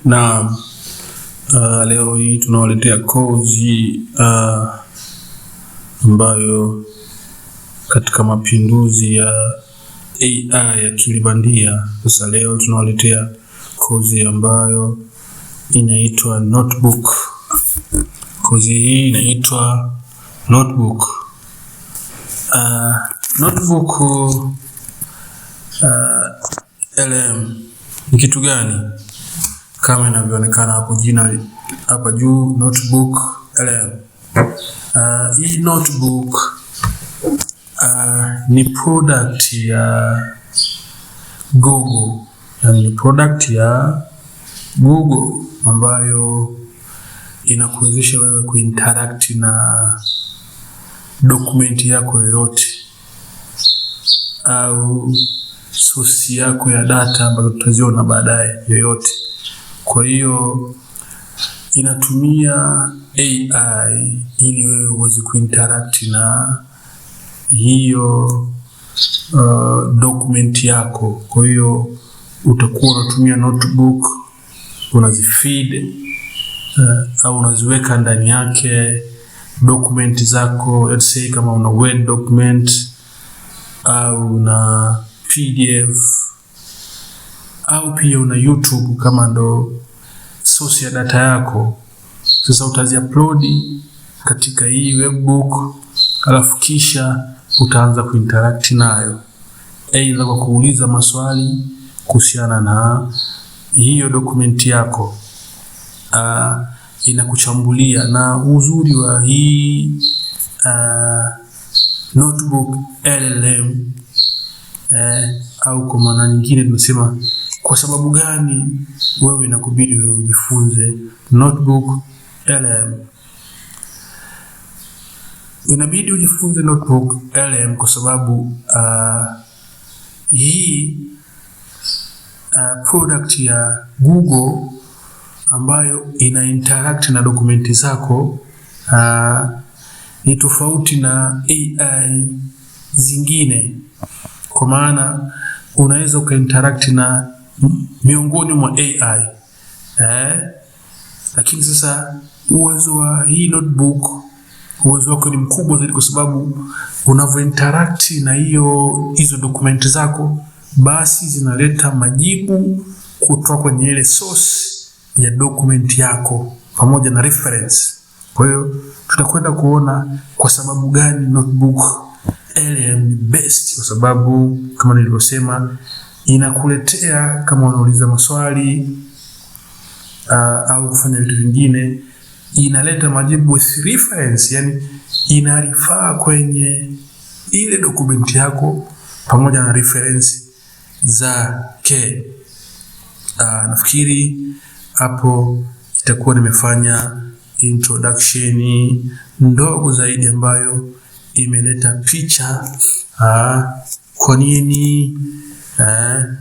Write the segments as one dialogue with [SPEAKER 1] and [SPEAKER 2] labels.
[SPEAKER 1] Na leo hii tunawaletea kozi ambayo katika mapinduzi ya AI akili bandia. Sasa leo tunawaletea kozi ambayo inaitwa Notebook. Kozi hii inaitwa Notebook. Notebook LM ni kitu gani? Kama inavyoonekana hapo jina hapa juu, Notebook LM. Hii notebook ni product ya Google. Yani product ya Google ambayo inakuwezesha wewe kuinteract na dokumenti yako yoyote au source yako ya data ambazo tutaziona baadaye yoyote. Kwa hiyo inatumia AI ili wewe uweze kuinteract na hiyo document yako. Kwa hiyo utakuwa unatumia notebook, unazifeed au unaziweka ndani yake document zako. Let's say kama una Word document au una PDF au pia una YouTube kama ndo source ya data yako. Sasa utazi-upload katika hii webbook, alafu kisha utaanza kuinteract nayo, aidha kwa kuuliza maswali kuhusiana na hiyo dokumenti yako. Inakuchambulia. Na uzuri wa hii Notebook LLM au kwa maana nyingine tunasema kwa sababu gani wewe inakubidi wewe ujifunze Notebook LM. Inabidi ujifunze Notebook LM kwa sababu hii product ya Google ambayo ina interact na dokumenti zako ni tofauti na AI zingine. Kwa maana unaweza ukainteract na miongoni mwa AI lakini sasa uwezo wa hii notebook, uwezo wako ni mkubwa zaidi, kwa sababu unavyointeract na hizo dokumenti zako, basi zinaleta majibu kutoka kwenye ile source ya dokumenti yako pamoja na reference. Kwa hiyo tutakwenda kuona kwa sababu gani Notebook LM ni best, kwa sababu kama nilivyosema inakuletea kama unauliza maswali au kufanya vitu vingine, inaleta majibu with reference, yani inarifaa kwenye ile dokumenti yako pamoja na reference zake. Nafikiri hapo itakuwa nimefanya introduction ndogo zaidi ambayo imeleta picha kwa nini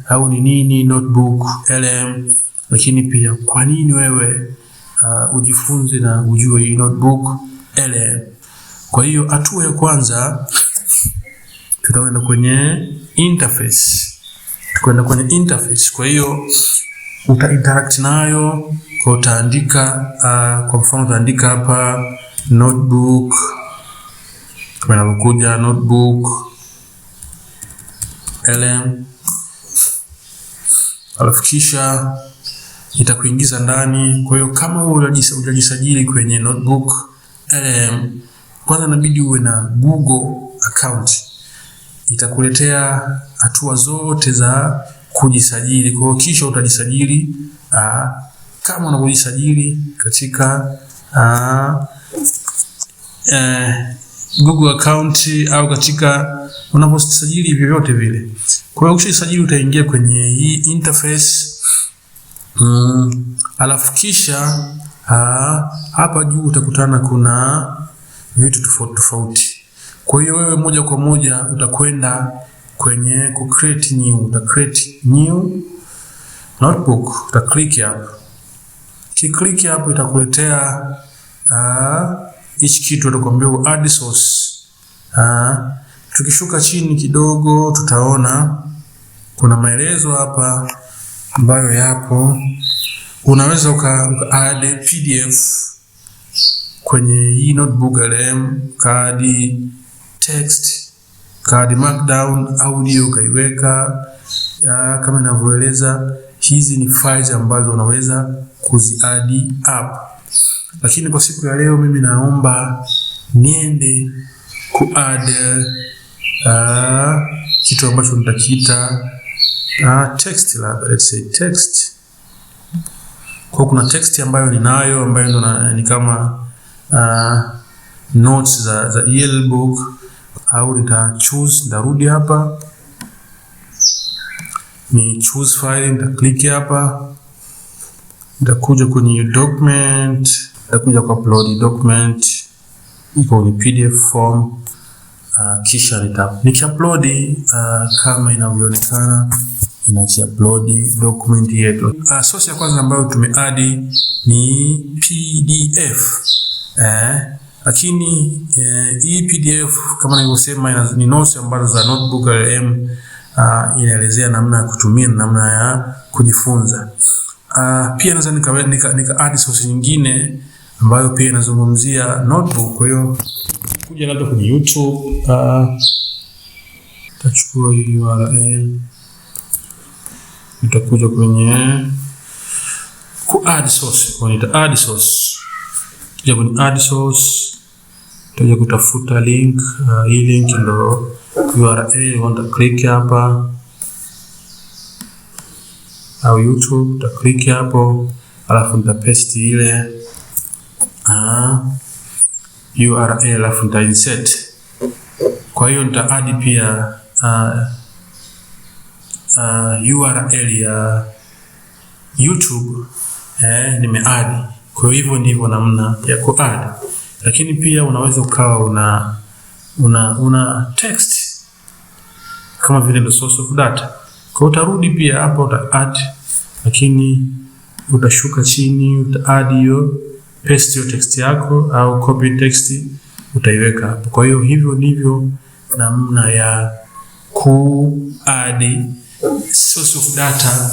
[SPEAKER 1] au ni nini Notebook LM, lakini pia kwa nini wewe ujifunze na ujue hii Notebook LM. Kwa hiyo hatua ya kwanza tutaenda kwenye interface. Kwa hiyo utainteract nayo, kwa utaandika kwa mfano utaandika hapa notebook, kama inavyokuja notebook LM, alafu kisha itakuingiza ndani. Kwa hiyo kama wewe hujajisajili kwenye Notebook LM, kwanza inabidi uwe na Google account. Itakuletea hatua zote za kujisajili. Kwa hiyo kisha utajisajili kama unavyojisajili katika Google account au katika unavyojisajili vyovyote vile. Kwa hiyo ukishajisajili utaingia kwenye hii interface, alafu kisha hapa juu utakutana kuna vitu tofauti. Kwa hiyo wewe moja kwa moja utakwenda kwenye ku create new notebook, utaklik hapo. Kiklik hapo itakuletea hichi kitu, atakwambia add source. Tukishuka chini kidogo tutaona kuna maelezo hapa ambayo yapo. Unaweza uka add PDF kwenye hii notebook LM, kadi text, kadi markdown, audio ukaiweka kama ninavyoeleza. Hizi ni files ambazo unaweza kuziadi up. Lakini kwa siku ya leo mimi naomba niende kuadd kitu ambacho nitakiita text, let's say text. Kwa kuna text ambayo ninayo ambayo ndo ni kama notes za EL book, au nitarudi hapa ni choose file, nitaclick hapa, nitakuja kwenye document, nitakuja kwa upload document, iko ni PDF form, kisha nikiupload kama inavyoonekana inachi-upload document yetu. Source ya kwanza ambayo tumeadi ni PDF. Lakini hii PDF kama nilivyosema ni notes ambazo za notebook LM, inaelezea namna ya kutumia na namna ya kujifunza. Pia naweza nika add source nyingine ambayo pia inazungumzia notebook. Kwa hiyo kuja labda kwenye YouTube, tachukua URL, nitakuja kwenye add source, kwa nita add source. Kija kwenye add source, tutaja kutafuta link, hii link ndo URL, wanda click hapa, au YouTube, ta click hapo, alafu nita paste ile URL, alafu nita insert. Kwa hiyo nita add pia URL ya YouTube, nimeadd. Kwa hivyo ndivyo namna ya kuadd. Lakini pia unaweza ukawa una text kama vile ndo source of data. Kwa utarudi pia hapa uta add, lakini utashuka chini uta add hiyo, paste hiyo text yako au copy text utaiweka hapo. Kwa hiyo hivyo ndivyo namna ya add source of data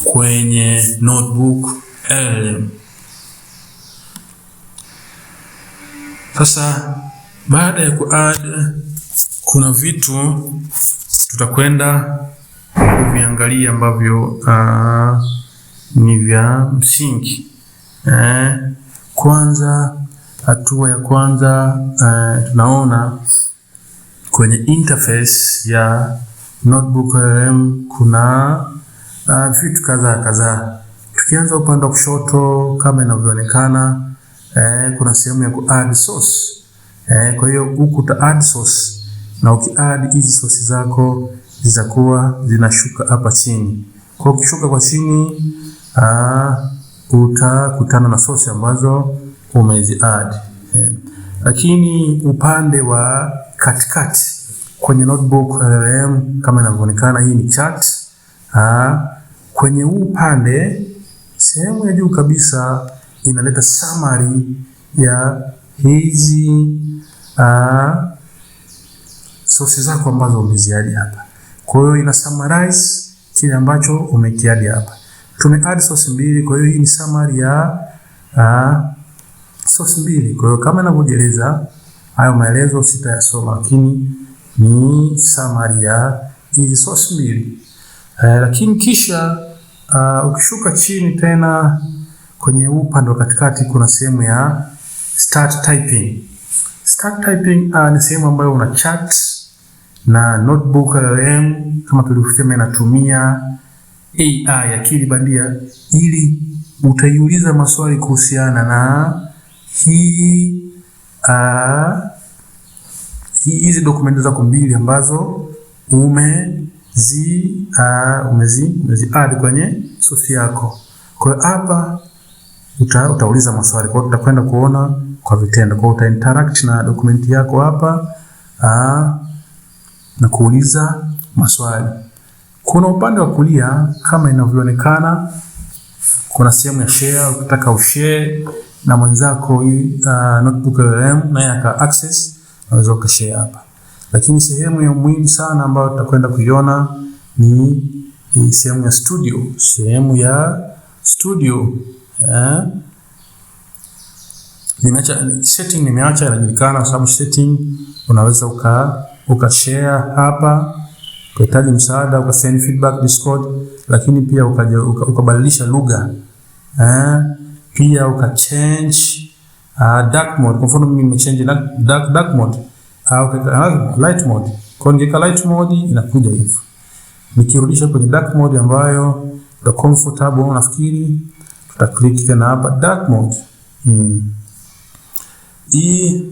[SPEAKER 1] kwenye notebook LM. Sasa baada ya kuadd, kuna vitu tutakwenda kuviangalia ambavyo ni vya msingi. Kwanza, hatua ya kwanza, tunaona kwenye interface ya notebook LM kuna vitu kadhaa. Tukianza upande wa kushoto kama inavyoonekana, kuna sehemu ya kuadd source. Kwa hiyo huku uta add source, na ukiadd hizi source zako zitakuwa zinashuka hapa chini. Kwa ukishuka kwa chini, utakutana na source ambazo umeziadd. Lakini upande wa katikati kwenye notebook LM kama inavyoonekana, hii ni chart. Kwenye huu upande, sehemu ya juu kabisa inaleta summary ya hizi sources zako ambazo umeziadi hapa. Kwa hiyo ina summarize kile ambacho umekiadi hapa. Tumeadd source mbili, kwa hiyo hii ni summary ya source mbili. Kwa hiyo kama ninavyoeleza, hayo maelezo sitayasoma, lakini ni summary ya hizi source mbili. Lakini kisha ukishuka chini tena kwenye upande wa katikati kuna sehemu ya start typing. Start typing ni sehemu ambayo una chat na notebook LM, kama tulivyosema inatumia AI, akili bandia, ili utaiuliza maswali kuhusiana na hizi dokumenti zako mbili ambazo umezi add kwenye source yako. Kwa hiyo hapa utauliza maswali. Kwa hiyo tutakwenda kuona kwa vitendo. Kwa hiyo uta interact na dokumenti yako hapa na kuuliza maswali. Kuna upande wa kulia kama inavyoonekana, kuna sehemu ya share. Ukitaka ushare na mwenzako notebook LM naye aka access, unaweza ukashare hapa. Lakini sehemu ya muhimu sana ambayo tutakwenda kuiona ni sehemu ya studio. Sehemu ya studio nimeacha inajulikana, kwa sababu setting unaweza ukashare hapa, ukahitaji msaada, ukasend feedback Discord, lakini pia ukabadilisha lugha, pia ukachange dark mode. Kwa mfano mimi nimechange dark mode au light mode. Kwa ningeka light mode inakuja hivi. Nikirudisha kwenye dark mode ambayo the comfortable, nafikiri tuta click tena hapa dark mode. Hii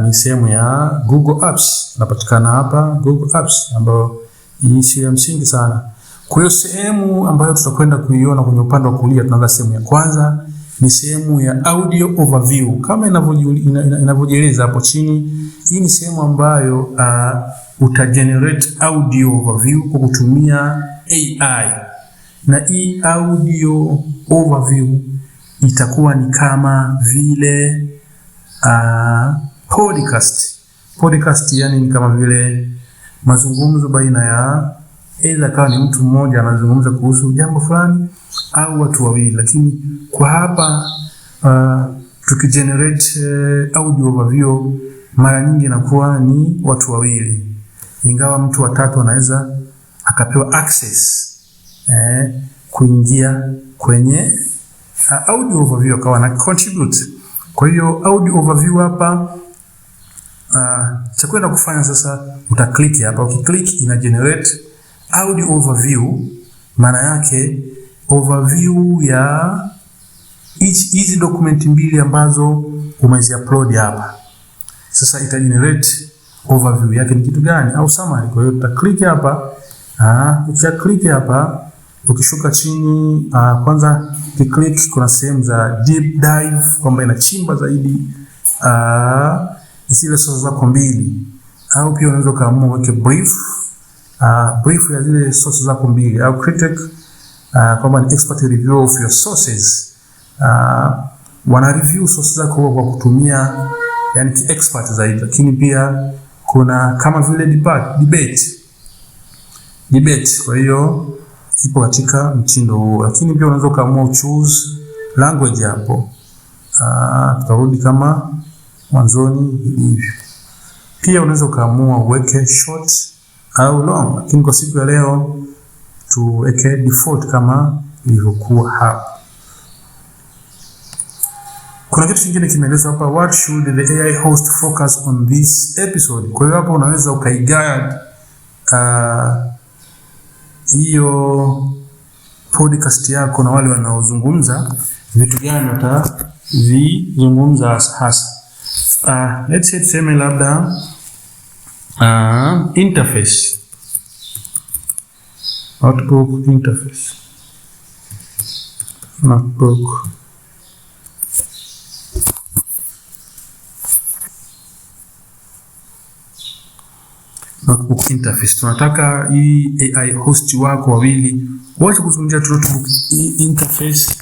[SPEAKER 1] ni sehemu ya Google Apps, napatikana hapa Google Apps, ambayo hii sio msingi sana. Kwa hiyo sehemu ambayo tutakwenda kuiona kwenye upande wa kulia, tunaanza sehemu ya kwanza ni sehemu ya audio overview. Kama inavyojieleza hapo chini, hii ni sehemu ambayo utagenerate audio overview kwa kutumia AI. Na hii audio overview itakuwa ni kama vile podcast, yani ni kama vile mazungumzo baina ya aidha kawa ni mtu mmoja anazungumza kuhusu jambo fulani au watu wawili. Lakini kwa hapa tukigenerate audio overview, mara nyingi inakuwa ni watu wawili, ingawa mtu wa tatu anaweza akapewa access kuingia kwenye audio overview akawa na contribute. Kwa hiyo audio overview hapa cha kwenda kufanya sasa, uta click hapa. Ukiclick ina generate audio overview. Maana yake overview ya hizi document mbili ambazo umezi upload hapa. Sasa ita generate overview yake ni kitu gani au summary. Kwa hiyo uta click hapa. Ukisha click hapa, ukishuka chini, kwanza ukiclick kuna sehemu za deep dive, kwamba inachimba zaidi zile sources zako mbili, au pia unaweza kaamua uweke brief ya zile sources zako mbili, au critic, kwamba ni expert review of your sources. Wana review sources zako kwa kutumia yani ki expert zaidi. Lakini pia kuna kama vile debate. Kwa hiyo ipo katika mtindo huo. Lakini pia unaweza kaamua choose language hapo. Tutarudi kama mwanzoni hivyo. Pia unaweza kaamua uweke short au long, lakini kwa siku ya leo tuweke default kama ilivyokuwa hapa. Kuna kitu kingine kimeelezwa hapa, what should the AI host focus on this episode. Kwa hiyo hapa unaweza ukaiguide hiyo podcast yako na wale wanaozungumza vitu gani watazungumza hasa. Let's say tuseme labda interface, notebook interface, notebook interface. Tunataka hii AI host wako wawili wacha kuzungumzia notebook interface.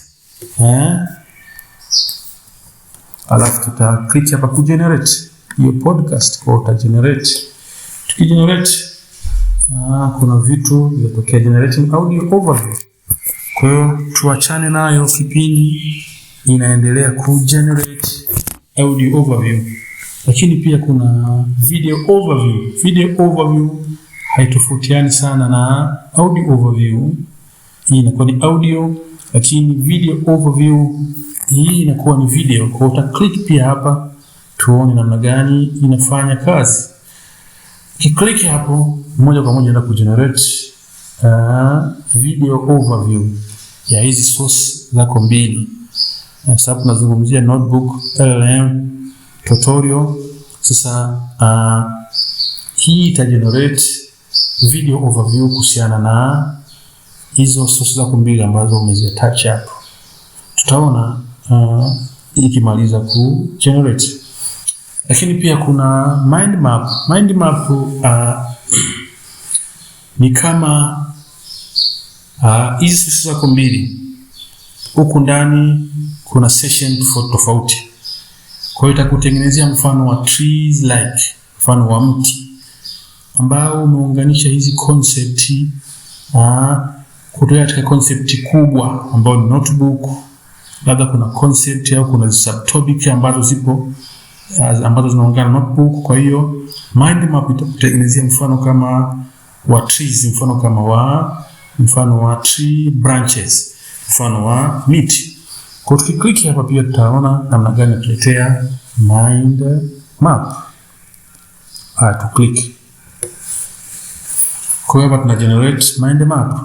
[SPEAKER 1] Alafu tuta click hapa ku generate hiyo podcast. Kwa uta generate, tukigenerate kuna vitu vinatokea, generating audio overview. Kwa hiyo tuachane nayo, kipindi inaendelea ku generate audio overview. Lakini pia kuna video overview. Video overview haitofautiani sana na audio overview. Hii inakuwa ni audio, lakini video overview hii inakuwa ni video. Kwa uta click pia hapa tuone namna gani inafanya kazi. Ukiclick hapo moja kwa moja inaenda kugenerate video overview ya hizi source zako mbili. Sasa tunazungumzia notebook LLM tutorial. Sasa hii ita generate video overview kuhusiana na hizo sources zako mbili ambazo umeziattach hapo. Tutaona ikimaliza ku generate. Lakini pia kuna mind map. Mind map ni kama hizi sources zako mbili, huku ndani kuna session tofauti. Kwa hiyo itakutengenezea mfano wa trees like mfano wa mti ambao umeunganisha hizi concept kutoka katika concept kubwa ambayo ni notebook. Labda kuna concept au kuna subtopic ambazo zipo ambazo zinaungana notebook. Kwa hiyo mind map itakutengenezea mfano kama wa trees, mfano wa tree branches, mfano wa miti. Kwa tukiklik hapa pia tutaona namna gani tuletea mind map. Tu click. Kwa hiyo hapa tuna generate mind map.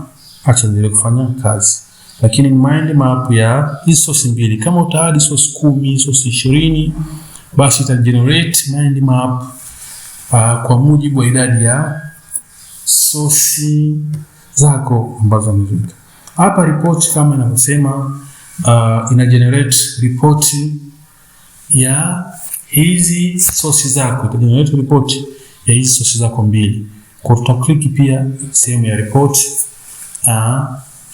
[SPEAKER 1] Acha niendelee kufanya kazi. Lakini mind map ya hizo source mbili, kama utaadi source 10, source 20, basi ita generate mind map kwa mujibu wa idadi ya source zako ambazo umeweka. Hapa report kama inavyosema ina generate report ya hizi source zako. Ita generate report ya hizi source zako mbili. Kwa tutaklik pia sehemu ya report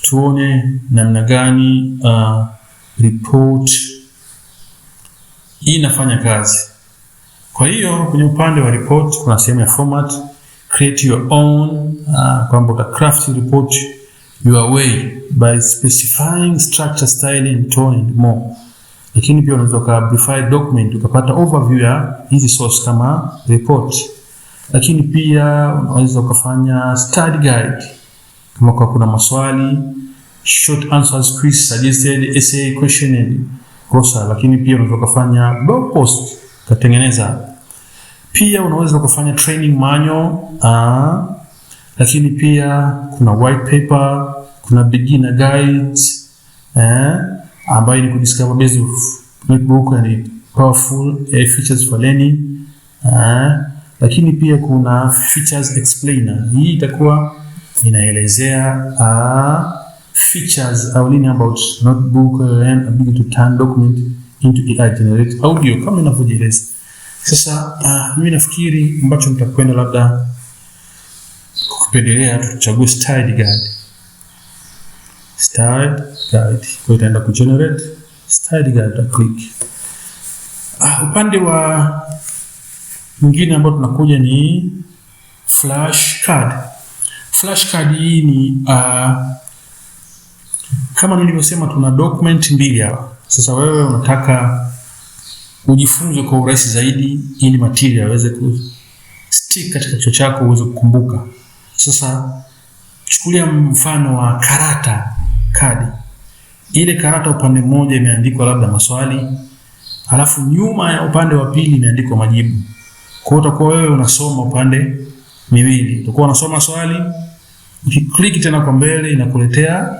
[SPEAKER 1] tuone namna gani report hii inafanya kazi. Kwa hiyo kwenye upande wa report kuna sehemu ya format, create your own, kwamba uta craft report your way by specifying structure, styling, tone and more. Lakini pia unaweza ukaamplify document ukapata overview ya hizi source kama report. Lakini pia unaweza ukafanya study guide kama kwa kuna maswali, short answers, quiz, suggested essay, question and glossary. Lakini pia unaweza ukafanya blog post ukatengeneza. Pia unaweza ukafanya training manual, lakini pia kuna white paper, kuna beginner guides ambayo ni kudiscover basic notebook and powerful features for learning. Lakini pia kuna features explainer. Hii itakuwa inaelezea features au nini about notebook and ability to turn document into AI generate audio kama inavyoeleza. Sasa mimi nafikiri ambacho mtakwenda labda kupendelea tuchague style guide. Kwa itaenda ku generate style guide, click. Upande wa mwingine ambao tunakuja ni flashcard. Flashcard hii ni kama nilivyosema tuna document mbili hapa. Sasa wewe unataka ujifunze kwa urahisi zaidi ili material yaweze ku stick katika kichwa chako uweze kukumbuka. Sasa chukulia mfano wa karata kadi. Ile karata upande mmoja imeandikwa labda maswali, alafu nyuma ya upande wa pili imeandikwa majibu. Kwa hiyo utakuwa wewe unasoma upande miwili. Utakuwa unasoma swali, ukiklik tena kwa mbele inakuletea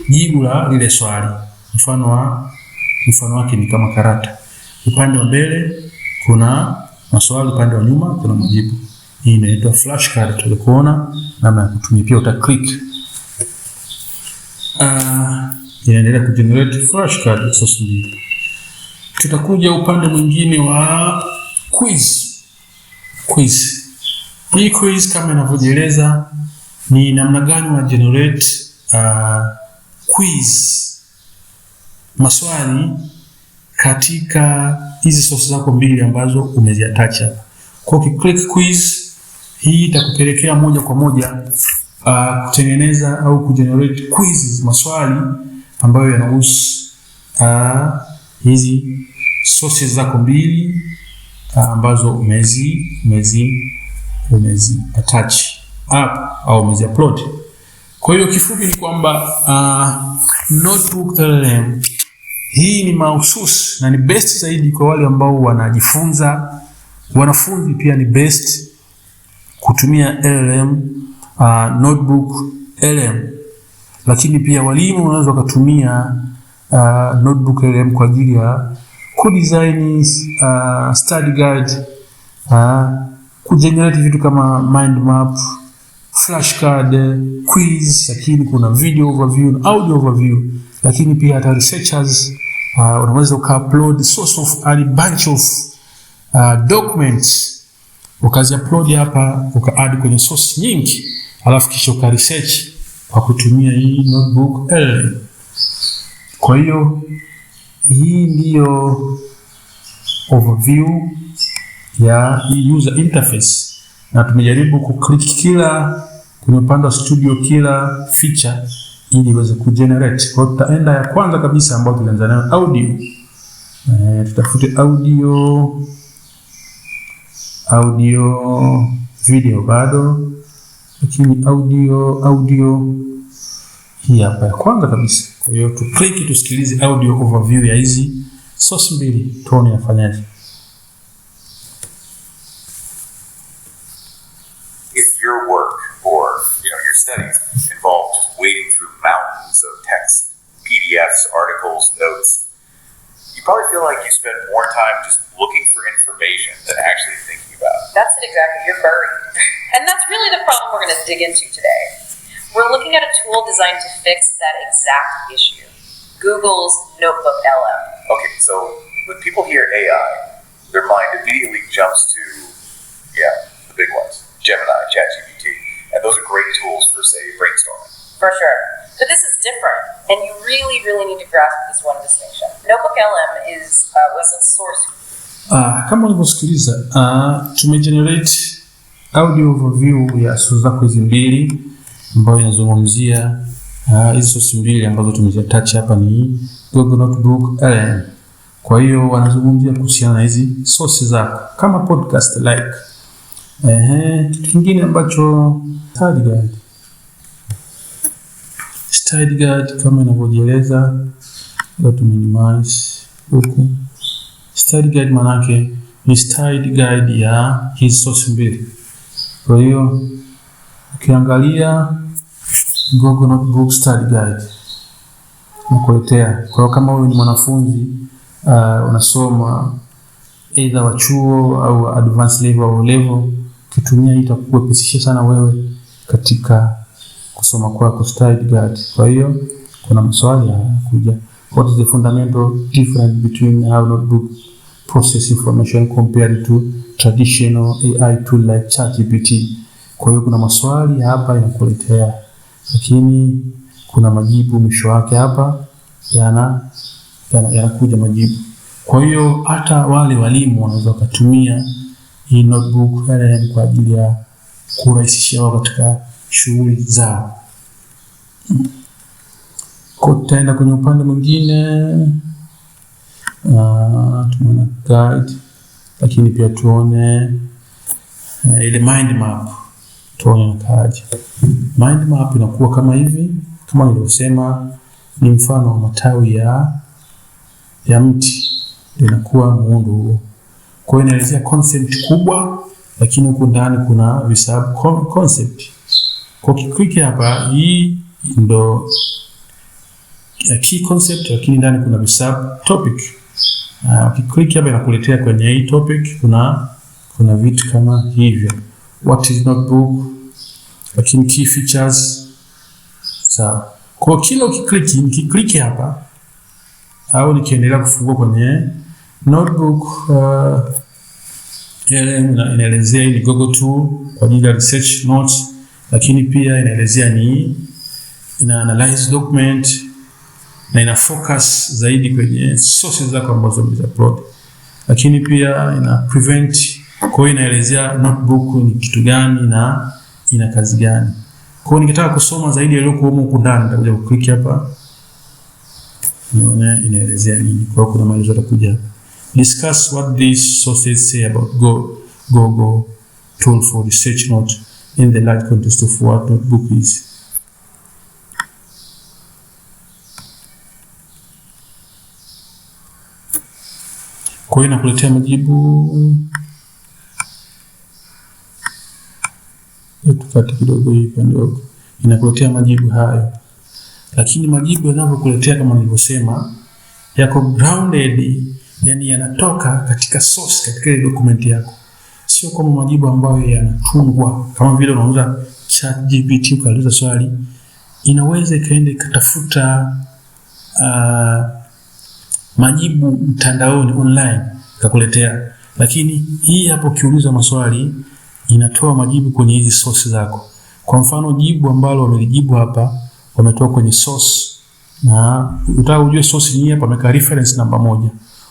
[SPEAKER 1] jibu la lile swali. Mfano wake ni kama karata. Upande wa mbele kuna maswali, upande wa nyuma kuna majibu. Hii inaitwa flashcard. Tulikuona namna ya kutumia, pia uta click. Inaendelea ku generate flashcard source mbili. Tutakuja upande mwingine wa quiz. Hii quiz kama inavyoeleza ni namna gani una generate quiz, maswali katika hizi source zako mbili ambazo umeziattach hapa. Kwa ukiclick quiz, hii itakupelekea moja kwa moja kutengeneza au kugenerate quizzes, maswali ambayo yanahusu hizi sources zako mbili ambazo umezi attach up au umezi upload. Kwa hiyo kifupi ni kwamba notebook LLM hii ni mahususi na ni best zaidi kwa wale ambao wanajifunza. Wanafunzi pia ni best kutumia LLM, notebook LLM. Lakini pia walimu wanaweza kutumia notebook LLM kwa ajili ya kudesign study guide, kugenerate vitu kama mind map, flashcard, quiz, lakini kuna video overview, audio overview. Lakini pia hata researchers unaweza uka-upload source of a bunch of documents, ukazi upload hapa, uka-add kwenye source nyingi, alafu kisha uka-research kwa kutumia hii notebook LLM. Kwa hiyo hii ndiyo overview ya user interface, na tumejaribu kuclick kila kwenye upande wa studio kila feature ili iweze kugenerate. Kwa hiyo tutaenda ya kwanza kabisa ambayo tulianza nayo audio. Tutafute audio video bado, lakini audio hii hapa ya kwanza kabisa. Kwa hiyo tu click tusikilize audio overview ya hizi source mbili, tuone yafanyaje.
[SPEAKER 2] If your work or your studies involve just wading through mountains of text, PDFs, articles, notes, you probably feel like you spend more time just looking for information than actually thinking about it.
[SPEAKER 3] That's it exactly. You're buried. And that's really the problem we're going to dig into today. We're looking at a tool designed to fix that exact issue. Google's Notebook LM.
[SPEAKER 2] Okay, so when people hear AI, their mind immediately jumps to, the big ones. Gemini, ChatGPT. And those are great tools for, say, brainstorming.
[SPEAKER 3] For sure. But this is different, and you really, really need to grasp this one distinction. Notebook LM was a source.
[SPEAKER 1] Kama ulivyosikiliza, tumegenerate audio overview ya source zako hizi mbili ambayo inazungumzia hizi source mbili ambazo tumezitouch hapa ni Google Notebook LM. Kwa hiyo wanazungumzia kuhusiana na hizi sources zako kama podcast like. Kitu kingine ambacho Style guide kama inavyojieleza, ndio minimize huku. Style guide manake ni style guide ya hizi source mbili. Kwa hiyo ukiangalia Google Notebook Style Guide nakuletea. Kwa hiyo kama wewe ni mwanafunzi unasoma either wa chuo au advanced level au level, kitumia hii itakuwepesisha sana wewe katika kusoma kwako Style Guide. Kwa hiyo kuna maswali yanakuja. What is the fundamental difference between how notebook process information compared to traditional AI tool like ChatGPT? Kwa hiyo kuna maswali hapa inakuletea, lakini kuna majibu mwisho wake hapa yanakuja majibu. Kwa hiyo hata wale walimu wanaweza kutumia hii notebook LM kwa ajili ya kurahisishia wao katika shughuli zao. Kwa tutaenda kwenye upande mwingine, tunaona guide, lakini pia tuone ile mind map. Tuone kaje. Mind map inakuwa kama hivi, kama nilivyosema ni mfano wa matawi ya mti, ndio inakuwa muundo huo. Kwa hiyo inaelezea concept kubwa, lakini huko ndani kuna visub concept. Kwa kiklik hapa, hii ndo key concept, lakini ndani kuna visub topic. Ukiklik hapa inakuletea kwenye hii topic kuna vitu kama hivyo. What is notebook, lakini key features. Sawa. Kwa kila ukiklik hapa au nikiendelea kufungua kwenye notebook inaelezea hii ni Google tool kwa ajili ya research notes, lakini pia inaelezea ina analyze document na ina focus zaidi kwenye sources zako ambazo umeupload, lakini pia ina prevent. Kwa hiyo inaelezea notebook ni kitu gani na ina kazi gani. Kwa hiyo nikitaka kusoma zaidi yaliyoko huko ndani nitakuja kuklik hapa nione inaelezea nini. Kwa hiyo kuna maelezo yatakuja. Discuss what these sources say about Google tool for research note in the large context of what notebook is. Kwa hiyo inakuletea majibu. Tukate kidogo hii ndogo. Inakuletea majibu hayo. Lakini majibu yanavyokuletea kama nilivyosema yako grounded, yani yanatoka katika source, katika ile document yako. Sio kama majibu ambayo yanatungwa kama vile unauza ChatGPT ukauliza swali, inaweza ikaenda ikatafuta majibu mtandaoni online kakuletea, lakini hii hapo ukiuliza maswali inatoa majibu kwenye hizi source zako. Kwa mfano jibu ambalo wamelijibu hapa wametoa kwenye source, na utaka ujue source ni hapa, wameka reference namba 1.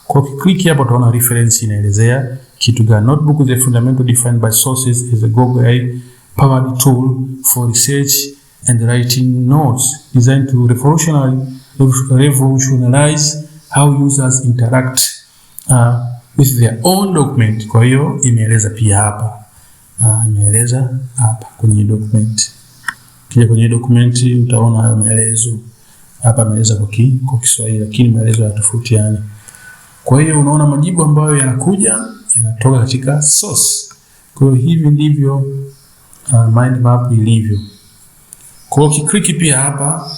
[SPEAKER 1] Kwa ukiklik hapa utaona reference inaelezea kitu gani? Notebook is a fundamental defined by sources is a Google AI powered tool for research and writing notes designed to revolutionize how users interact with their own document. Kwa hiyo imeeleza pia hapa, imeeleza hapa kwenye document. Kija kwenye document utaona hayo maelezo. Hapa ameeleza kwa Kiswahili lakini maelezo yanatofautiana. Kwa hiyo unaona majibu ambayo yanakuja yanatoka katika source. Kwa hiyo hivi ndivyo mind map ilivyo. Kwa hiyo ukiklik pia hapa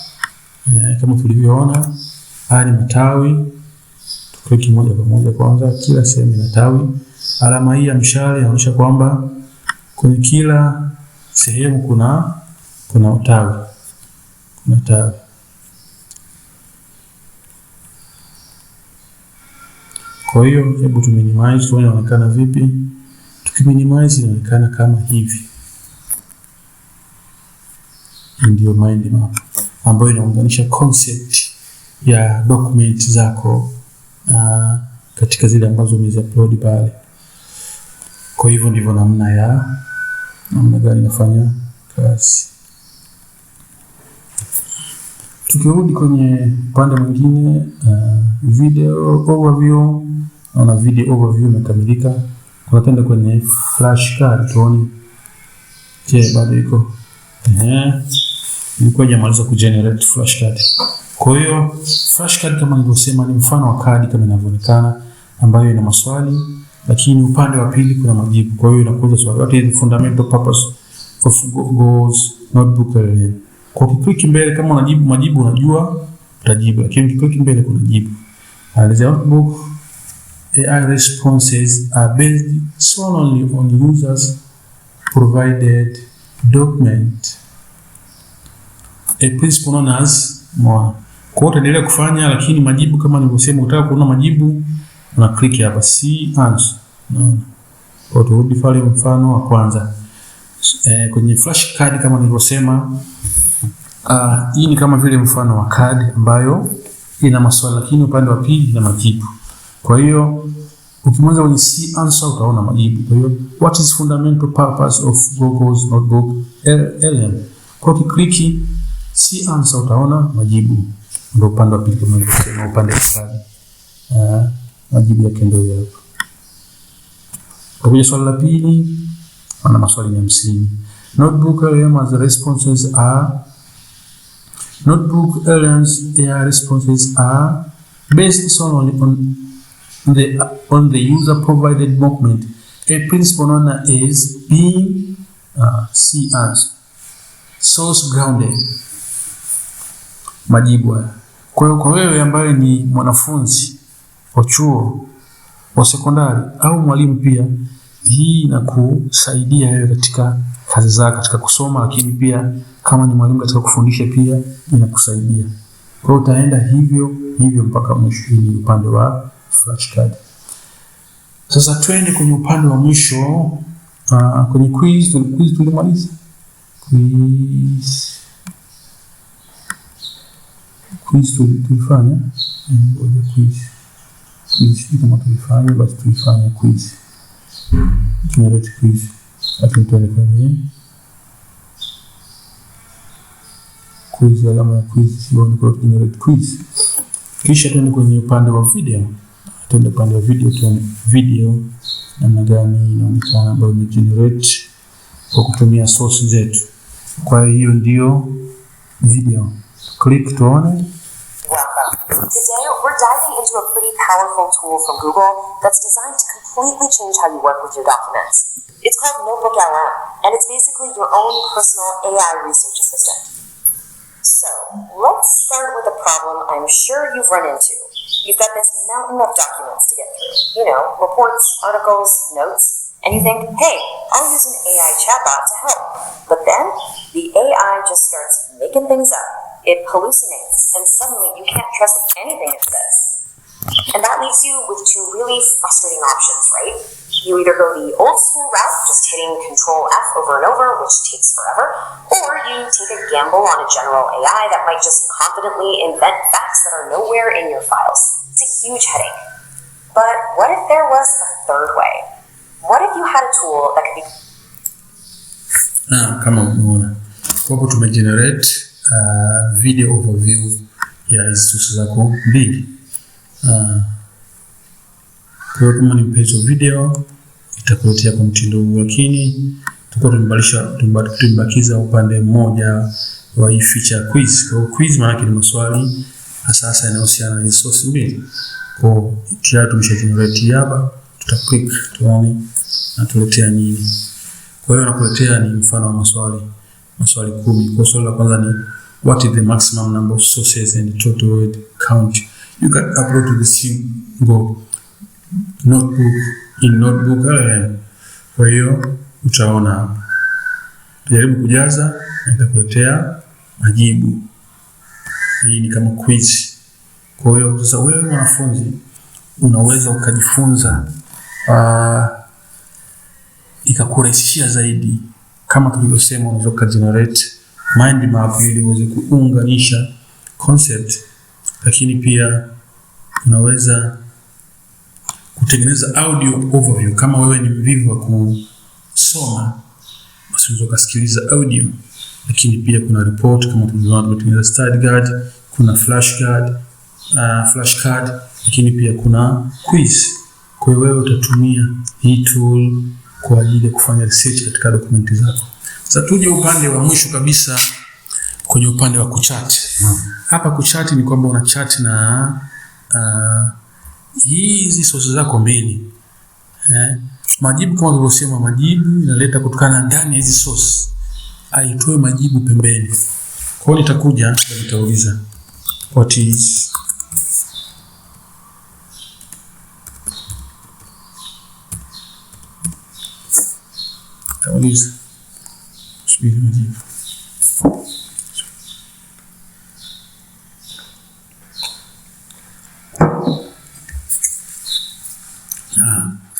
[SPEAKER 1] kama tulivyoona haya ni matawi. Tuklik moja kwa moja kwanza, kila sehemu ina tawi. Alama hii ya mshale inaonyesha kwamba kwenye kila sehemu kuna utawi. Kuna tawi. Kwa hiyo hebu tu minimize tuone inaonekana vipi. Tukiminimize inaonekana kama hivi. Ndio mind map ambayo inaunganisha concept ya document zako katika zile ambazo umeziupload pale. Kwa hivyo ndivyo namna gani inafanya kazi. Tukirudi kwenye upande mwingine, video overview, naona video overview imekamilika. Tunatenda kwenye flashcard tuone. Je, bado iko? Ilikuwa hajamaliza kugenerate flashcard. Kwa hiyo flashcard kama nilivyosema ni mfano wa kadi kama inavyoonekana ambayo ina maswali lakini upande wa pili kuna majibu. Kwa hiyo inakuja swali, what is the fundamental purpose of Google's notebook LLM? Kwa ukiklik mbele kama unajibu majibu unajua utajibu, lakini ukiklik mbele kuna jibu. The notebook AI responses are based solely on users provided document. A principle known as more. Kwa hiyo utaendelea kufanya lakini majibu kama nilivyosema, unataka kuona majibu una click hapa see answer. Kwa turudi pale mfano wa kwanza. Kwenye flashcard kama nilivyosema, hii ni kama vile mfano wa card ambayo ina maswali lakini upande wa pili ina majibu. Kwa hiyo ukimaliza kwenye see answer utaona majibu. Kwa hiyo what is fundamental purpose of Google's notebook LLM? Kwa ukiklik see answer utaona majibu. Ndio upande wa pili kama nilivyosema, upande wa card. Majibu yake ndio hapo. Kwa swali la pili ana maswali 50. Notebook LLM's responses are based solely on the user provided document. A principle known as being C answer. Source grounded. Majibu haya. Kwa hiyo kwa wewe ambaye ni mwanafunzi wa chuo wa sekondari au mwalimu pia, hii inakusaidia wewe katika kazi zako, katika kusoma, lakini pia kama ni mwalimu katika kufundisha pia inakusaidia. Kwa hiyo utaenda hivyo mpaka mwisho. Hii upande wa flashcard. Sasa twende kwenye upande wa mwisho, kwenye quiz tulimaliza. Quiz tulifanya. Quiz kama tulifanya basi tulifanya quiz. Generate quiz. Lakini tuende kwenye quiz, alama ya quiz sioni kwa generate quiz. Kisha tuende kwenye upande wa video. Tuende upande wa video tuone video namna gani inaonekana ambayo imegenerate kwa kutumia source zetu. Kwa hiyo ndio video. Click tuone.
[SPEAKER 4] Today, we're diving into a pretty powerful tool from Google that's designed to completely change how you work with your documents. It's called Notebook LM, and it's basically your own personal AI research assistant. So, let's start with a problem I'm sure you've run into. You've got this mountain of documents to get through. You know, reports, articles, notes, and you think, hey, I'll use an AI chatbot to help. But then, the AI just starts making things up. It hallucinates, and suddenly you can't trust anything it says. And that leaves you with two really frustrating options, right? You either go the old school route, just hitting Control F over and over, which takes forever, or you take a gamble on a general AI that might just confidently invent facts that are nowhere in your files. It's a huge headache. But what if there was a third way? What if you had a tool that could be
[SPEAKER 1] kama umeona kwa hapo tumegenerate video overview ya hizi sources zako mbili. Kwa hiyo kama ni mpenzi wa video itakuletea kwa mtindo huu, lakini tumebakiza upande mmoja wa hii feature quiz. Kwa quiz maana yake ni maswali hasa yanayohusiana na hizo source mbili. Kwa tayari tumeshagenerate hapa, click tuone natuletea nini. Kwa hiyo nakuletea ni mfano wa maswali 10. Kwa swali la kwanza ni what is the maximum number of sources and total word count you can upload to the single notebook in Notebook LLM. Kwa hiyo utaona jaribu kujaza na itakuletea majibu. Hii ni kama quiz. Kwa hiyo sasa wewe mwanafunzi unaweza ukajifunza ikakurahisishia zaidi. Kama tulivyosema, unaweza kugenerate mind map ili uweze kuunganisha concept, lakini pia unaweza kutengeneza audio overview. Kama wewe ni mvivu wa kusoma, basi unaweza kusikiliza audio. Lakini pia kuna report kama tulivyoona, tumetengeneza study guide, kuna flashcard, lakini pia kuna quiz. Kwa hiyo wewe utatumia hii tool kwa ajili ya kufanya research katika dokumenti zako. Sasa tuje upande wa mwisho kabisa, kwenye upande wa kuchat. Hapa kuchat ni kwamba una chat na hizi sources zako mbili. Majibu kama tulivyosema, majibu inaleta kutokana ndani ya hizi source, aitoe majibu pembeni. Kwa hiyo nitakuja nitauliza what is subiri majibu.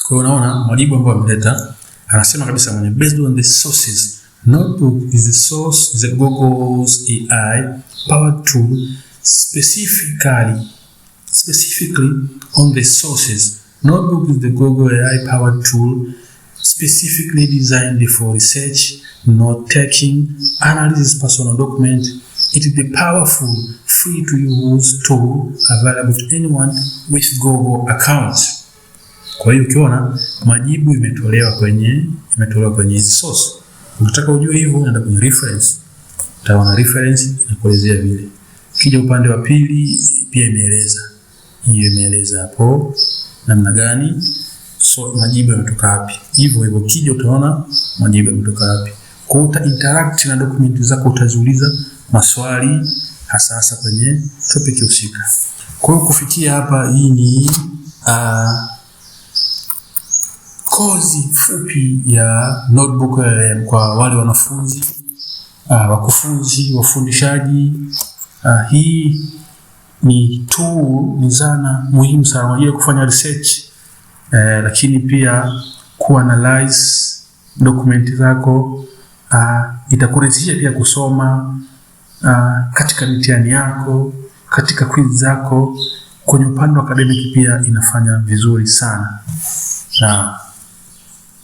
[SPEAKER 1] Kwa hiyo unaona majibu ambayo ameleta, anasema kabisa mwenye based on the sources, Notebook is the source, is a Google's AI powered tool specifically on the sources. Notebook is the Google AI powered tool specifically designed for research, note-taking, analysis, personal document. It is the powerful, free-to-use tool available to anyone with Google account. Kwa hiyo ukiona majibu imetolewa kwenye hizi source. Unataka ujue hivyo, unaenda kwenye reference. Utaona reference inakuelezea vile. Kija upande wa pili pia imeeleza hapo namna gani majibu yametoka wapi. Hivyo kija utaona majibu yametoka wapi. Kwa hiyo uta interact na document zako, utaziuliza maswali hasa kwenye topic husika. Kwa hiyo kufikia hapa, hii ni kozi fupi ya Notebook kwa wale wanafunzi, wakufunzi, wafundishaji. Hii ni tool, ni zana muhimu sana kwa ajili ya kufanya research, lakini pia kuanalyze document zako. Itakurahisishia pia kusoma katika mitihani yako, katika quiz zako. Kwenye upande wa academic pia inafanya vizuri sana.